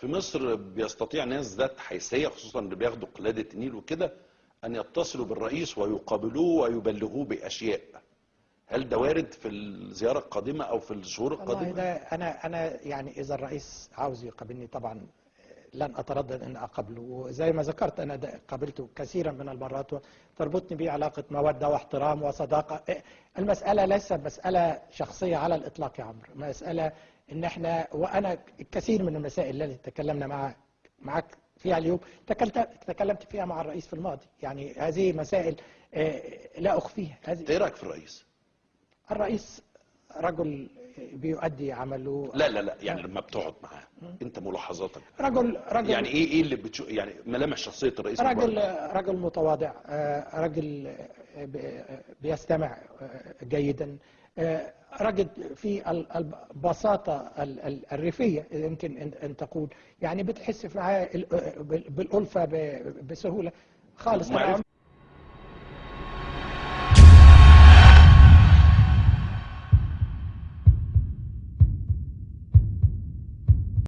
في مصر بيستطيع ناس ذات حيثيه، خصوصا اللي بياخدوا قلاده النيل وكده، ان يتصلوا بالرئيس ويقابلوه ويبلغوه باشياء. هل ده وارد في الزياره القادمه او في الشهور القادمه؟ والله ده انا يعني اذا الرئيس عاوز يقابلني طبعا لن اتردد ان اقابله، وزي ما ذكرت انا قابلته كثيرا من المرات وتربطني به علاقه موده واحترام وصداقه. المساله ليست مساله شخصيه على الاطلاق يا عمرو، مساله ان احنا وانا الكثير من المسائل التي تكلمنا معك فيها اليوم تكلمت فيها مع الرئيس في الماضي، يعني هذه مسائل لا اخفيها. ايه رايك في الرئيس؟ الرئيس رجل بيؤدي عمله. لا لا لا، يعني لما بتقعد معاه انت ملاحظاتك رجل يعني ايه اللي بتشوف، يعني ملامح شخصيه الرئيس؟ رجل متواضع، رجل بيستمع جيدا، رجل في البساطه الريفيه يمكن ان تقول، يعني بتحس معاه بالالفه بسهوله خالص.